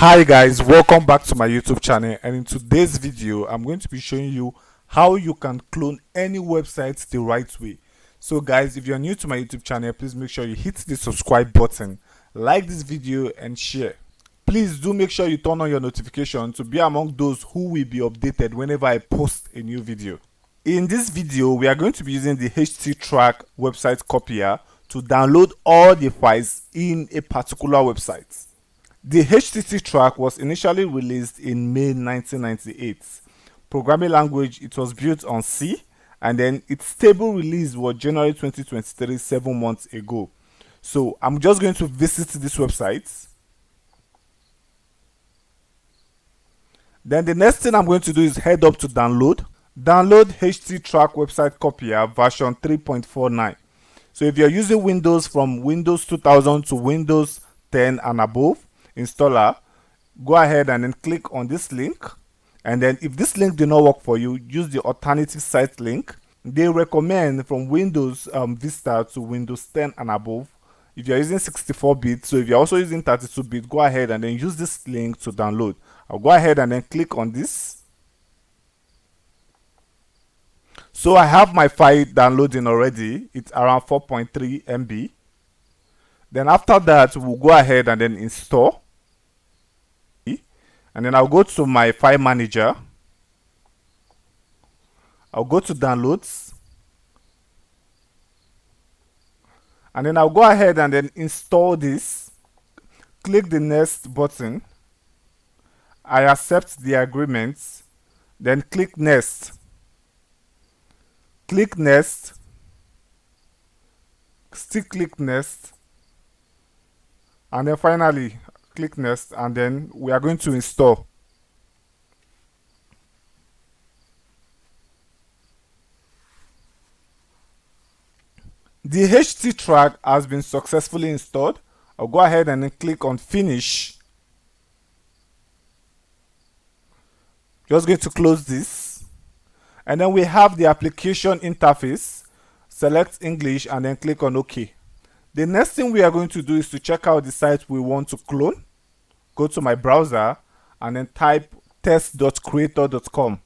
Hi guys, welcome back to my YouTube channel, and in today's video I'm going to be showing you how you can clone any website the right way. So guys, if you're new to my YouTube channel, please make sure you hit the subscribe button, like this video and share. Please do make sure you turn on your notification to be among those who will be updated whenever I post a new video. In this video we are going to be using the Httrack website copier to download all the files in a particular website. The Httrack was initially released in May 1998. Programming language, it was built on C, and then its stable release was January 2023, 7 months ago. So I'm just going to visit this website. Then the next thing I'm going to do is head up to download. Download Httrack website copier version 3.49. So if you're using Windows from Windows 2000 to Windows 10 and above installer, go ahead and then click on this link, and then if this link did not work for you, use the alternative site link. They recommend from Windows Vista to Windows 10 and above if you're using 64-bit. So if you're also using 32-bit, go ahead and then use this link to download. I'll go ahead and then click on this. So I have my file downloading already. It's around 4.3 MB. Then after that, we'll go ahead and then install. And then I'll go to my file manager. I'll go to downloads. And then I'll go ahead and then install this. Click the next button. I accept the agreement. Then click next. Click next. Still click next. And then finally click next, and then we are going to install. The Httrack has been successfully installed. I'll go ahead and then click on finish. Just going to close this, and then we have the application interface. Select English and then click on OK. The next thing we are going to do is to check out the site we want to clone. Go to my browser and then type test.creator.com.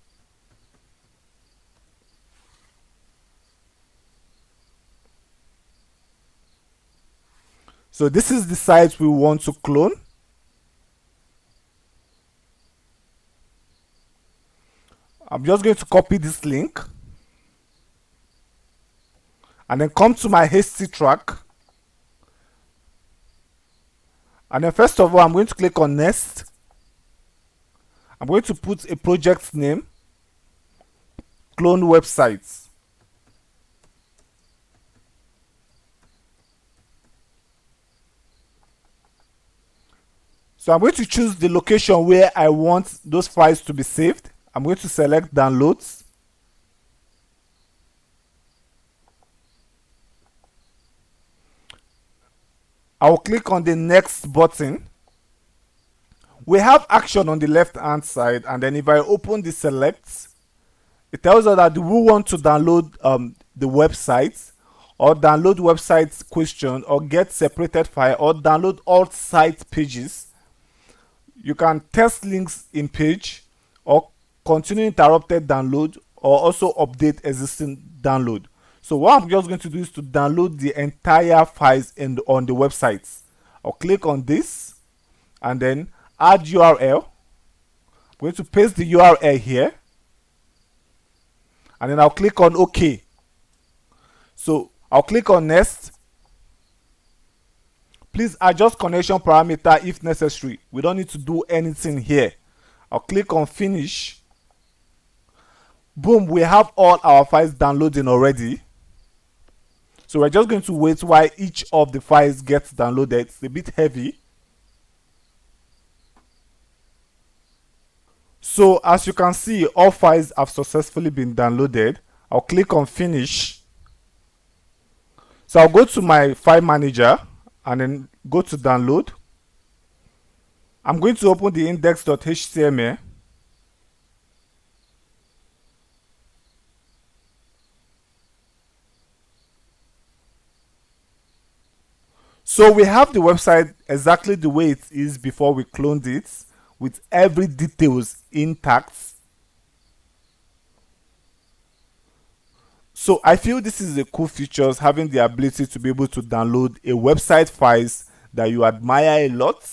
So this is the site we want to clone. I'm just going to copy this link and then come to my Httrack. And then first of all, I'm going to click on next. I'm going to put a project name, clone websites. So I'm going to choose the location where I want those files to be saved. I'm going to select downloads. I'll click on the next button. We have action on the left hand side, and then if I open the select, it tells us that we want to download the website, or download website question, or get separated file, or download all site pages. You can test links in page, or continue interrupted download, or also update existing download. So what I'm just going to do is to download the entire files on the website. I'll click on this and then add URL. I'm going to paste the URL here, and then I'll click on OK. So I'll click on next. Please adjust connection parameter if necessary. We don't need to do anything here. I'll click on finish. Boom, we have all our files downloading already. So we're just going to wait while each of the files gets downloaded. It's a bit heavy. So as you can see, all files have successfully been downloaded. I'll click on finish. So I'll go to my file manager and then go to download. I'm going to open the index.html. So we have the website exactly the way it is before we cloned it, with every details intact. So I feel this is a cool features, having the ability to be able to download a website files that you admire a lot.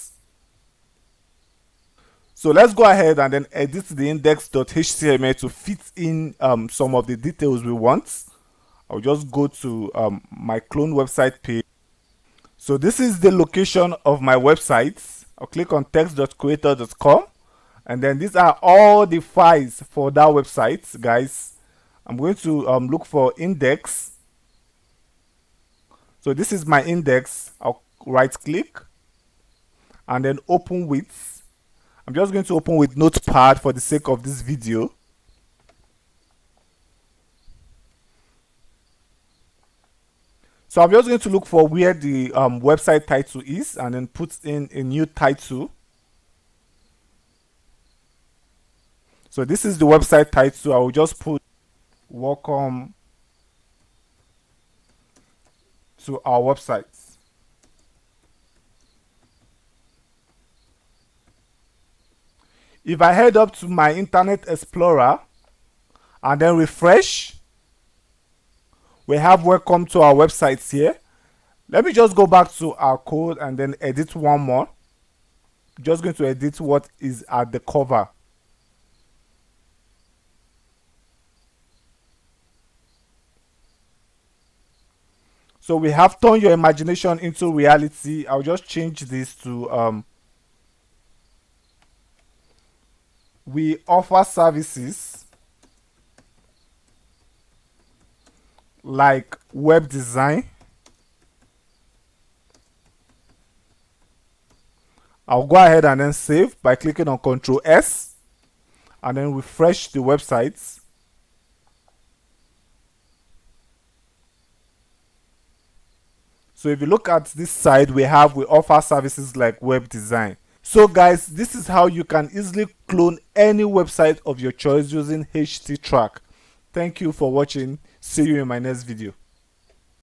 So let's go ahead and then edit the index.html to fit in some of the details we want. I'll just go to my clone website page. So this is the location of my website. I'll click on text.creator.com, and then these are all the files for that website, guys. I'm going to look for index. So this is my index. I'll right click and then open with. I'm just going to open with Notepad for the sake of this video. So I'm just going to look for where the website title is and then put in a new title. So this is the website title. I will just put welcome to our website. If I head up to my Internet Explorer and then refresh, we have welcome to our website here. Let me just go back to our code and then edit one more. Just going to edit what is at the cover. So we have turned your imagination into reality. I'll just change this to we offer services like web design. I'll go ahead and then save by clicking on Ctrl S and then refresh the website. So if you look at this side, we offer services like web design. So guys, this is how you can easily clone any website of your choice using Httrack. Thank you for watching. See you in my next video.